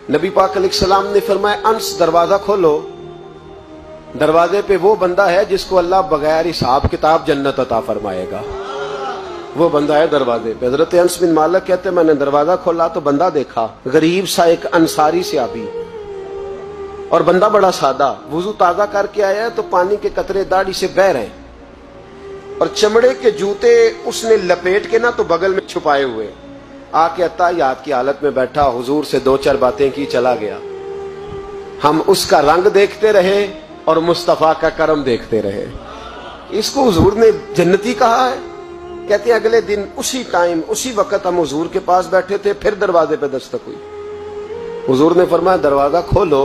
नबी पाक अलैहिस्सलाम ने फरमाया, अंस दरवाजा खोलो, दरवाजे पे वो बंदा है जिसको अल्लाह बगैर हिसाब किताब जन्नत अता फरमाएगा। वो बंदा है दरवाजे पे। हजरत अंस बिन मालिक कहते मैंने दरवाजा खोला तो बंदा देखा, गरीब सा एक अंसारी सहाबी, और बंदा बड़ा सादा, वुजू ताजा करके आया है तो पानी के कतरे दाढ़ी से बह रहे हैं, और चमड़े के जूते उसने लपेट के ना तो बगल में छुपाए हुए, आके अत्ताहियात की हालत में बैठा, हुजूर से दो चार बातें की, चला गया। हम उसका रंग देखते रहे और मुस्तफा का करम देखते रहे। इसको हुजूर ने जन्नती कहा है। कहते हैं अगले दिन उसी टाइम उसी वक्त हम हुजूर के पास बैठे थे, फिर दरवाजे पे दस्तक हुई। हुजूर ने फरमाया दरवाजा खोलो,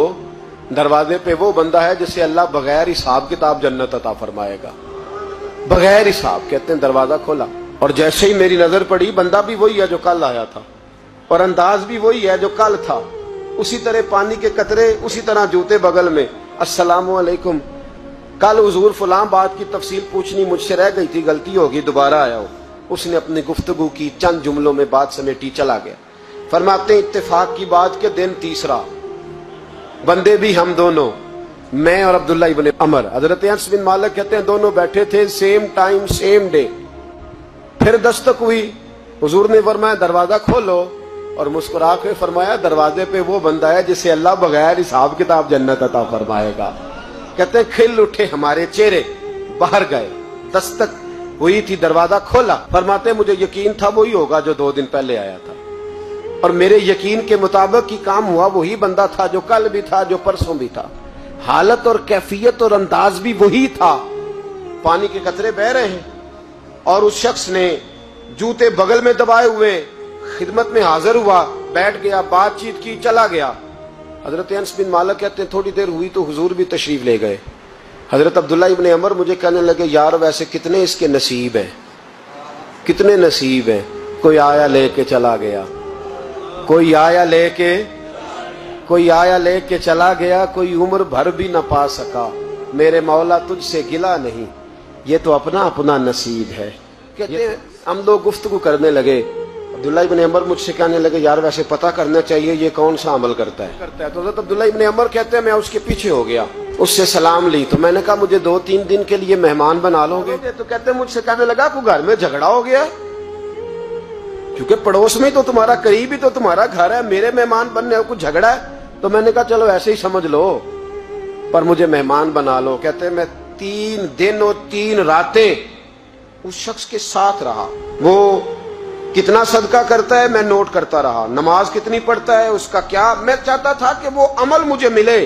दरवाजे पे वो बंदा है जिसे अल्लाह बगैर हिसाब किताब जन्नत अता फरमाएगा, बगैर हिसाब। कहते हैं दरवाजा खोला और जैसे ही मेरी नजर पड़ी, बंदा भी वही है जो कल आया था और अंदाज भी वही है जो कल था, उसी तरह पानी के कतरे, उसी तरह जूते बगल में। अस्सलामु अलैकुम, कल हुजूर फलां बात की तफसील पूछनी मुझसे रह गई थी, गलती होगी, दोबारा आया हो। उसने अपनी गुफ्तगू की, चंद जुमलों में बात समेटी, चला गया। फरमाते हैं इत्तेफाक की बात के दिन तीसरा, बंदे भी हम दोनों, मैं और अब्दुल्ला इब्न अमर। हजरत अनस बिन मालिक कहते हैं दोनों बैठे थे, सेम टाइम सेम डे। फिर दस्तक हुई, हुजूर ने फरमाया दरवाजा खोलो, और मुस्कुरा के फरमाया दरवाजे पे वो बंदा है जिसे अल्लाह बगैर हिसाब किताब जन्नत अता फरमाएगा। कहते हैं खिल उठे हमारे चेहरे, बाहर गए, दस्तक हुई थी, दरवाजा खोला। फरमाते मुझे यकीन था वही होगा जो 2 दिन पहले आया था, और मेरे यकीन के मुताबिक ही काम हुआ। वही बंदा था जो कल भी था, जो परसों भी था, हालत और कैफियत और अंदाज भी वही था। पानी के कतरे बह रहे हैं और उस शख्स ने जूते बगल में दबाए हुए खिदमत में हाजिर हुआ, बैठ गया, बातचीत की, चला गया। हजरत अनस बिन मालिक कहते हैं थोड़ी देर हुई तो हुजूर भी तशरीफ ले गए। हजरत अब्दुल्ला इब्न अमर मुझे कहने लगे यार वैसे कितने इसके नसीब हैं, कितने नसीब हैं। कोई आया लेके चला गया, कोई आया लेके चला गया, कोई उम्र भर भी न पा सका। मेरे मौला तुझसे गिला नहीं, ये तो अपना अपना नसीब है। कहते हैं हम लोग गुफ्तगू करने लगे। अब्दुल्ला इब्न अमर मुझसे कहने लगे यार वैसे पता करना चाहिए ये कौन सा अमल करता है। तो हज़रत अब्दुल्ला इब्न अमर कहते हैं मैं उसके पीछे हो गया, उससे सलाम ली। तो मैंने कहा मुझे 2-3 दिन के लिए मेहमान बना लोगे? तो कहते हैं मुझसे कहने लगा कोई घर में झगड़ा हो गया, क्योंकि पड़ोस में तो तुम्हारा, करीब ही तो तुम्हारा घर है, मेरे मेहमान बनने कुछ झगड़ा है। तो मैंने कहा चलो ऐसे ही समझ लो, पर मुझे मेहमान बना लो। कहते हैं मैं 3 दिन और 3 रातें उस शख्स के साथ रहा। वो कितना सदका करता है मैं नोट करता रहा, नमाज कितनी पढ़ता है उसका क्या। मैं चाहता था कि वो अमल मुझे मिले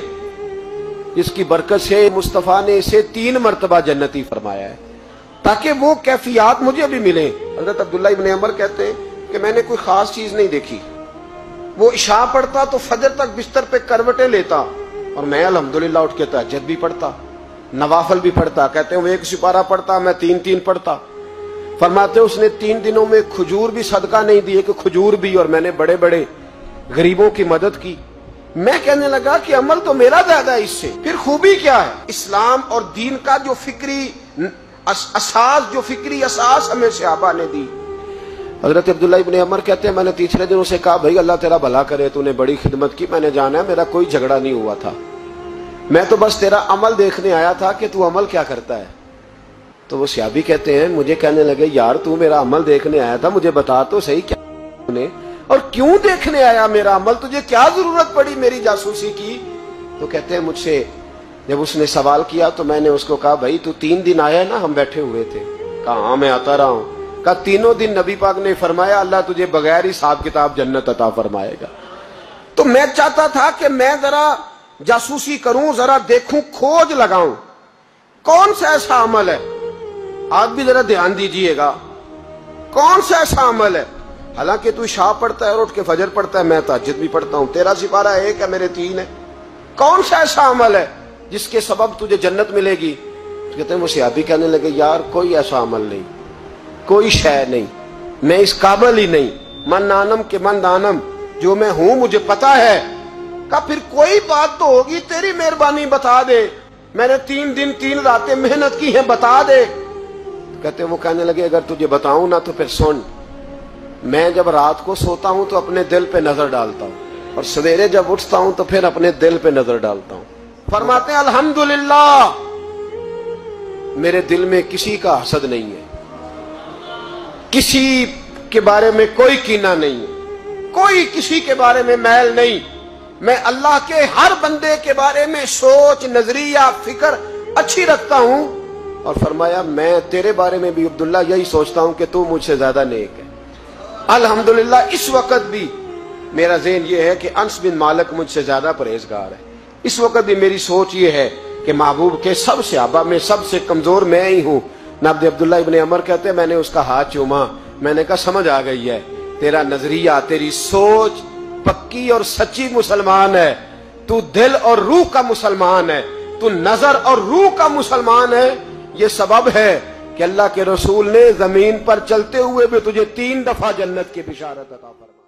जिसकी बरकत से मुस्तफा ने इसे 3 मरतबा जन्नती फरमाया है, ताकि वो कैफियत मुझे भी मिले। हजरत अब्दुल्ला इब्न अमर कहते हैं कि मैंने कोई खास चीज नहीं देखी। वो इशा पढ़ता तो फजर तक बिस्तर पे करवटें लेता, और मैं अल्हम्दुलिल्लाह उठ के तहज्जुद भी पढ़ता, नवाफल भी पढ़ता। कहते हैं वो 1 सिपारा पढ़ता, मैं 3-3 पढ़ता। फरमाते उसने 3 दिनों में खजूर भी सदका नहीं दिए कि खजूर भी, और मैंने बड़े बड़े गरीबों की मदद की। मैं कहने लगा कि अमल तो मेरा ज्यादा है इससे, फिर खूबी क्या है? इस्लाम और दीन का जो फिक्री असास हमें सहाबा ने दी। हजरत अब्दुल्ला इब्न अमर कहते हैं मैंने तीसरे दिन उसे कहा भाई अल्लाह तेरा भला करे, तूने बड़ी खिदमत की, मैंने जाना है मेरा कोई झगड़ा नहीं हुआ था, मैं तो बस तेरा अमल देखने आया था कि तू अमल क्या करता है। तो वो सहाबी कहते हैं मुझे कहने लगे यार तू मेरा अमल देखने आया था, मुझे बता तो सही क्या तूने और क्यों देखने आया मेरा अमल, तुझे क्या जरूरत पड़ी मेरी जासूसी की? तो कहते हैं मुझसे जब उसने सवाल किया तो मैंने उसको कहा भाई तू 3 दिन आया ना, हम बैठे हुए थे। कहा हाँ मैं आता रहा हूं। कहा 3 दिन नबी पाक ने फरमाया अल्लाह तुझे बगैर हिसाब किताब जन्नत अता फरमाएगा। तो मैं चाहता था कि मैं जरा जासूसी करूं, जरा देखूं, खोज लगाऊं कौन सा ऐसा अमल है। आप भी जरा ध्यान दीजिएगा कौन सा ऐसा अमल है। हालांकि तू शाह पढ़ता है और उठ के फजर पढ़ता है, मैं तहज्जुद भी पढ़ता हूं, तेरा सिपारा 1 है मेरे 3 है, कौन सा ऐसा अमल है जिसके सबब तुझे जन्नत मिलेगी? तो कहते हैं वो सहाबी कहने लगे यार कोई ऐसा अमल नहीं, कोई शय नहीं, मैं इस काबिल ही नहीं, मन नानम के मन दानम, जो मैं हूं मुझे पता है। का फिर कोई बात तो होगी, तेरी मेहरबानी बता दे, मैंने 3 दिन 3 रातें मेहनत की है, बता दे। कहते वो कहने लगे अगर तुझे बताऊं ना तो फिर सुन, मैं जब रात को सोता हूं तो अपने दिल पे नजर डालता हूं, اور سویرے جب اٹھتا ہوں تو پھر اپنے دل پہ نظر ڈالتا ہوں. فرماتے ہیں الحمدللہ میرے دل میں کسی کا حسد نہیں ہے, کسی کے بارے میں کوئی کینہ نہیں ہے, کوئی کسی کے بارے میں میل نہیں. میں اللہ کے ہر بندے کے بارے میں سوچ, نظریہ, فکر اچھی رکھتا ہوں. اور فرمایا میں تیرے بارے میں بھی عبداللہ یہی سوچتا ہوں کہ تو مجھ سے زیادہ نیک ہے. الحمدللہ اس وقت بھی میرا ذہن یہ ہے کہ انس بن مالک مجھ سے زیادہ پرہیزگار ہے. اس وقت بھی میری سوچ یہ ہے کہ محبوب کے سب صحابہ میں سب سے کمزور میں ہی ہوں. نبی عبداللہ ابن عمر کہتے ہیں میں نے اس کا ہاتھ چوما, میں نے کہا سمجھ آ گئی ہے, تیرا نظریہ, تیری سوچ پکی اور سچی مسلمان ہے, تو دل اور روح کا مسلمان ہے, تو نظر اور روح کا مسلمان ہے. یہ سبب ہے کہ اللہ کے رسول نے زمین پر چلتے ہوئے بھی تجھے 3 دفعہ جنت کی بشارت عطا فرمائی.